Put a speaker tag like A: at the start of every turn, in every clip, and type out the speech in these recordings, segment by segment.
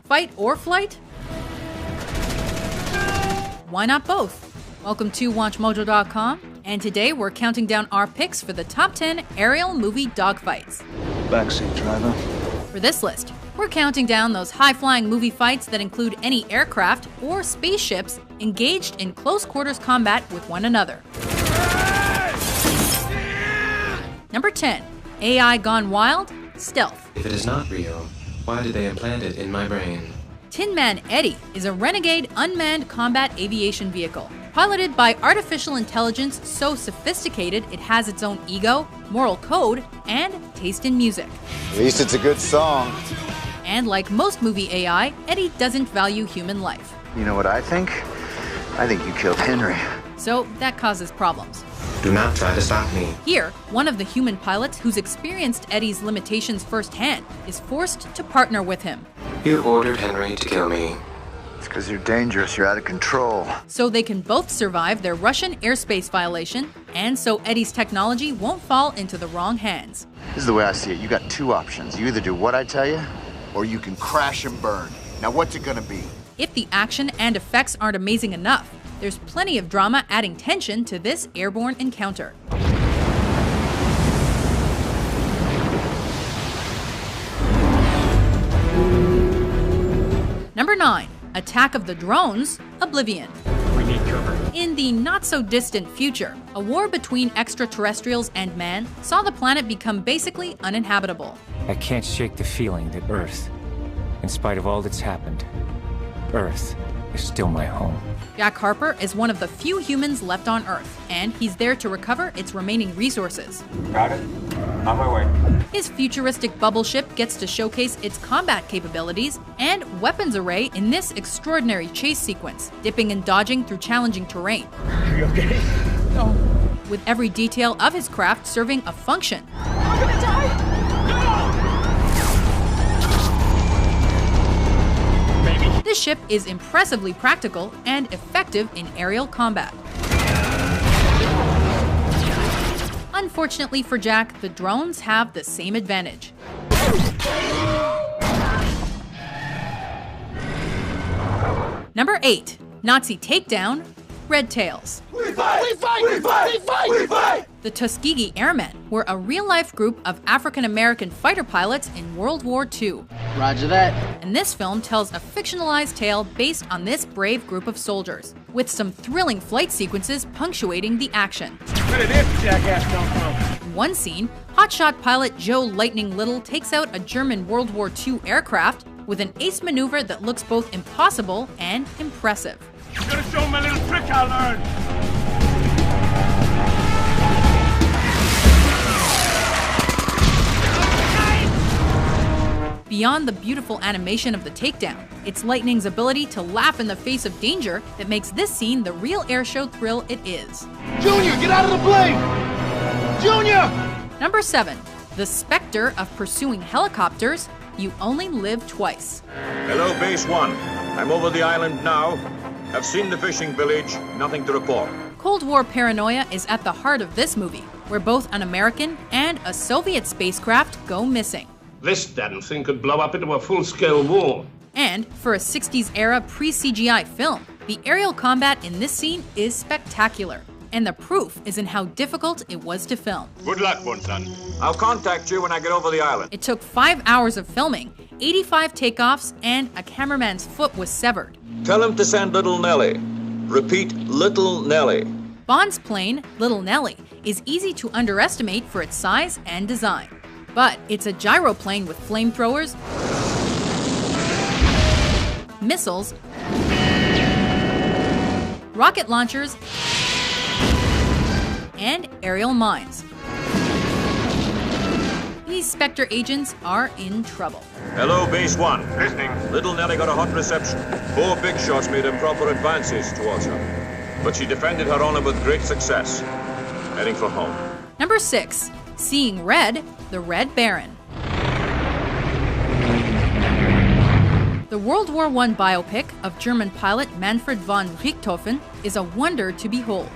A: Fight or flight? Why not both? Welcome to WatchMojo.com, and today we're counting down our picks for the top 10 aerial movie dogfights.
B: Backseat driver.
A: For this list, we're counting down those high-flying movie fights that include any aircraft or spaceships engaged in close-quarters combat with one another. Number 10. AI Gone Wild, Stealth.
C: If it is not real, why did they implant it in my brain?
A: Tin Man Eddie is a renegade unmanned combat aviation vehicle, piloted by artificial intelligence so sophisticated it has its own ego, moral code, and taste in music.
D: At least it's a good song.
A: And like most movie AI, Eddie doesn't value human life.
D: You know what I think? I think you killed Henry.
A: So that causes problems.
C: Do not try to stop me.
A: Here, one of the human pilots who's experienced Eddie's limitations firsthand is forced to partner with him.
C: You ordered Henry to kill me.
D: It's because you're dangerous, you're out of control.
A: So they can both survive their Russian airspace violation, and so Eddie's technology won't fall into the wrong hands.
D: This is the way I see it. You got two options. You either do what I tell you, or you can crash and burn. Now what's it gonna be?
A: If the action and effects aren't amazing enough, there's plenty of drama adding tension to this airborne encounter. Number 9. Attack of the Drones, Oblivion.
E: We need cover.
A: In the not-so-distant future, a war between extraterrestrials and man saw the planet become basically uninhabitable.
E: I can't shake the feeling that Earth, in spite of all that's happened, Earth is still my home.
A: Jack Harper is one of the few humans left on Earth, and he's there to recover its remaining resources.
E: Got it? On my way.
A: His futuristic bubble ship gets to showcase its combat capabilities and weapons array in this extraordinary chase sequence, dipping and dodging through challenging terrain.
E: Are you okay? No.
A: With every detail of his craft serving a function.
E: I'm gonna die!
A: This ship is impressively practical and effective in aerial combat. Unfortunately for Jack, the drones have the same advantage. Number 8. Nazi Takedown, Red Tails.
F: We fight! We fight! We fight! We fight! We fight!
A: The Tuskegee Airmen were a real-life group of African-American fighter pilots in World War II.
G: Roger that.
A: And this film tells a fictionalized tale based on this brave group of soldiers, with some thrilling flight sequences punctuating the action.
E: Where did this jackass come from?
A: In one scene, hotshot pilot Joe Lightning Little takes out a German World War II aircraft with an ace maneuver that looks both impossible and impressive.
E: I'm gonna show him a little trick I learned.
A: Beyond the beautiful animation of the takedown, it's Lightning's ability to laugh in the face of danger that makes this scene the real airshow thrill it is.
F: Junior, get out of the plane! Junior!
A: Number 7. The specter of pursuing helicopters, You Only Live Twice.
H: Hello, Base 1. I'm over the island now. I've seen the fishing village. Nothing to report.
A: Cold War paranoia is at the heart of this movie, where both an American and a Soviet spacecraft go missing.
I: This damn thing could blow up into a full-scale war.
A: And for a 60s-era pre-CGI film, the aerial combat in this scene is spectacular. And the proof is in how difficult it was to film.
H: Good luck, Bunsen. I'll contact you when I get over the island.
A: It took 5 hours of filming, 85 takeoffs, and a cameraman's foot was severed.
H: Tell him to send Little Nellie. Repeat, Little Nellie.
A: Bond's plane, Little Nellie, is easy to underestimate for its size and design. But it's a gyroplane with flamethrowers, missiles, rocket launchers, and aerial mines. These Spectre agents are in trouble.
H: Hello, Base 1.
I: Listening.
H: Little Nellie got a hot reception. 4 big shots made improper advances towards her. But she defended her honor with great success. Heading for home.
A: Number 6. Seeing Red, the Red Baron. The World War I biopic of German pilot Manfred von Richthofen is a wonder to behold.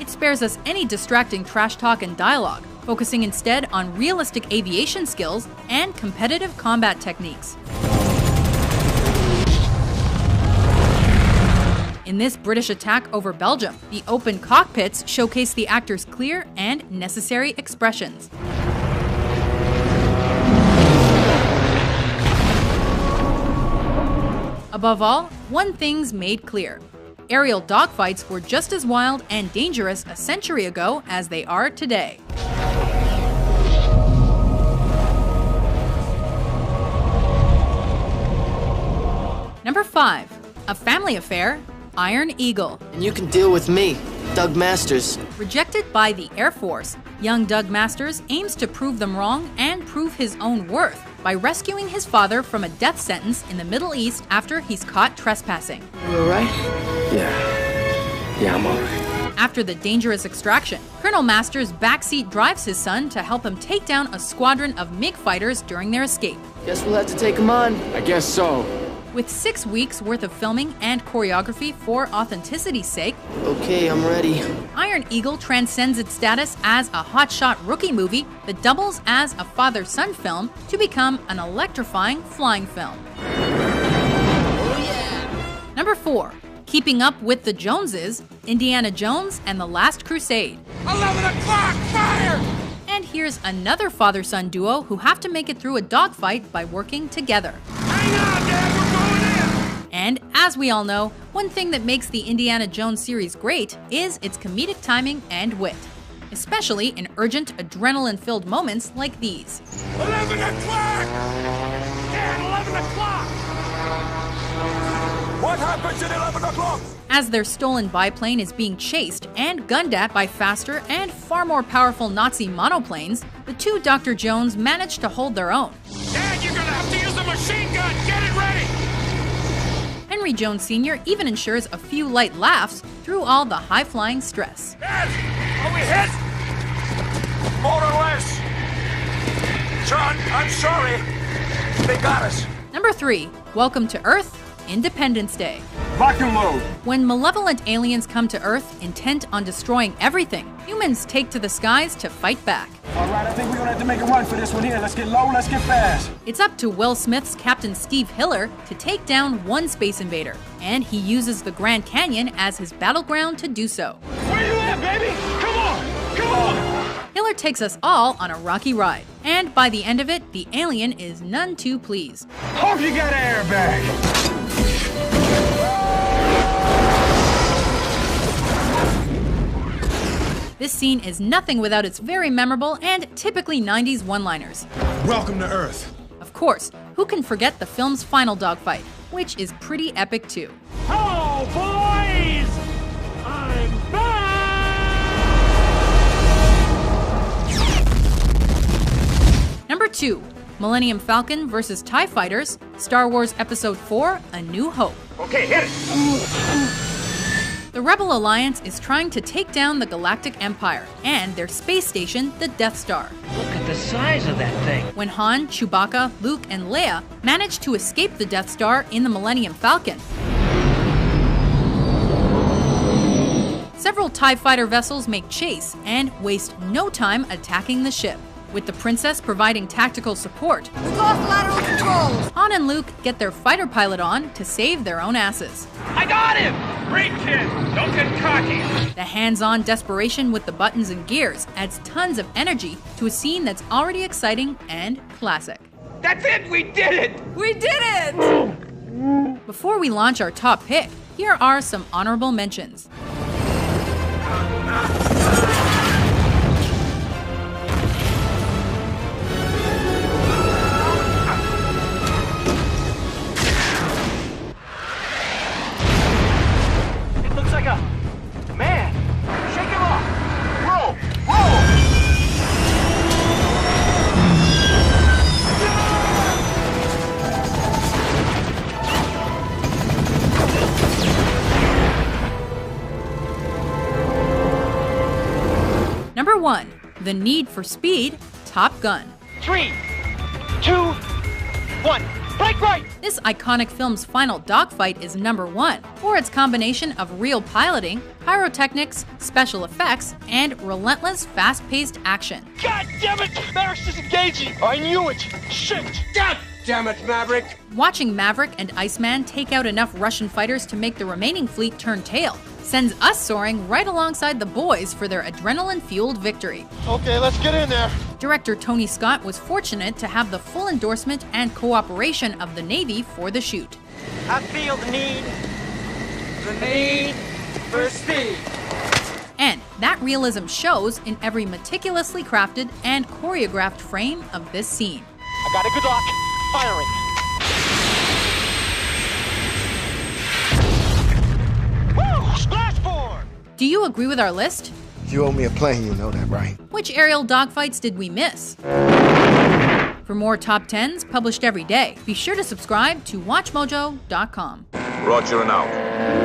A: It spares us any distracting trash talk and dialogue, focusing instead on realistic aviation skills and competitive combat techniques. In this British attack over Belgium, the open cockpits showcase the actors' clear and necessary expressions. Above all, one thing's made clear. Aerial dogfights were just as wild and dangerous a century ago as they are today. Number 5. A family affair, Iron Eagle.
B: And you can deal with me, Doug Masters.
A: Rejected by the Air Force, young Doug Masters aims to prove them wrong and prove his own worth by rescuing his father from a death sentence in the Middle East after he's caught trespassing.
B: You alright?
E: Yeah, I'm alright.
A: After the dangerous extraction, Colonel Masters backseat drives his son to help him take down a squadron of MiG fighters during their escape.
B: Guess we'll have to take him on.
E: I guess so.
A: With 6 weeks worth of filming and choreography for authenticity's sake,
B: Okay, I'm ready.
A: Iron Eagle transcends its status as a hotshot rookie movie that doubles as a father-son film to become an electrifying flying film. Number 4. Keeping Up with the Joneses, Indiana Jones and the Last Crusade.
G: 11 o'clock, fire!
A: And here's another father-son duo who have to make it through a dogfight by working together.
G: Hang on, Dad, we're going in!
A: And as we all know, one thing that makes the Indiana Jones series great is its comedic timing and wit, especially in urgent, adrenaline-filled moments like these.
G: 11 o'clock! Dad, 11 o'clock! What happens at 11 o'clock?
A: As their stolen biplane is being chased and gunned at by faster and far more powerful Nazi monoplanes, the two Dr. Jones manage to hold their own.
G: Dad, you're gonna have to use the machine gun! Get it ready!
A: Henry Jones Sr. even ensures a few light laughs through all the high-flying stress.
G: Dad, are we hit? More or less. John, I'm sorry. They got us.
A: Number 3. Welcome to Earth, Independence Day.
F: Lock and load.
A: When malevolent aliens come to Earth intent on destroying everything, humans take to the skies to fight back.
F: All right, I think we're gonna have to make a run for this one here. Let's get low, let's get fast.
A: It's up to Will Smith's Captain Steve Hiller to take down one space invader, and he uses the Grand Canyon as his battleground to do so.
F: Where you at, baby? Come on, come on.
A: Hiller takes us all on a rocky ride, and by the end of it, the alien is none too pleased.
F: Hope you got an airbag.
A: This scene is nothing without its very memorable and typically 90s one-liners.
F: Welcome to Earth.
A: Of course, who can forget the film's final dogfight, which is pretty epic too.
G: Hello, boys! I'm back!
A: Number 2. Millennium Falcon vs. TIE Fighters, Star Wars Episode 4, A New Hope.
G: Okay, hit it!
A: The Rebel Alliance is trying to take down the Galactic Empire and their space station, the Death Star.
J: Look at the size of that thing.
A: When Han, Chewbacca, Luke, and Leia manage to escape the Death Star in the Millennium Falcon, several TIE fighter vessels make chase and waste no time attacking the ship, with the Princess providing tactical support.
K: We've lost lateral controls!
A: Han and Luke get their fighter pilot on to save their own asses.
G: I got him! Great kid! Don't get cocky!
A: The hands-on desperation with the buttons and gears adds tons of energy to a scene that's already exciting and classic.
G: That's it! We did it!
K: We did it!
A: Before we launch our top pick, here are some honorable mentions.
G: Man! Shake him off! Roll! Roll!
A: Number 1. The Need for Speed, Top Gun.
G: 3, 2, 1.
F: Break right!
A: This iconic film's final dogfight is #1 for its combination of real piloting, pyrotechnics, special effects, and relentless, fast-paced action.
F: God damn it! Maverick's disengaging! I knew it! Shit!
G: God damn it, Maverick!
A: Watching Maverick and Iceman take out enough Russian fighters to make the remaining fleet turn tail sends us soaring right alongside the boys for their adrenaline-fueled victory.
F: Okay, let's get in there.
A: Director Tony Scott was fortunate to have the full endorsement and cooperation of the Navy for the shoot.
J: I feel the need for speed.
A: And that realism shows in every meticulously crafted and choreographed frame of this scene.
F: I got a good lock. Firing. Woo! Splashboard!
A: Do you agree with our list?
L: You owe me a plane, you know that, right?
A: Which aerial dogfights did we miss? For more top 10s published every day, be sure to subscribe to WatchMojo.com.
H: Roger and out.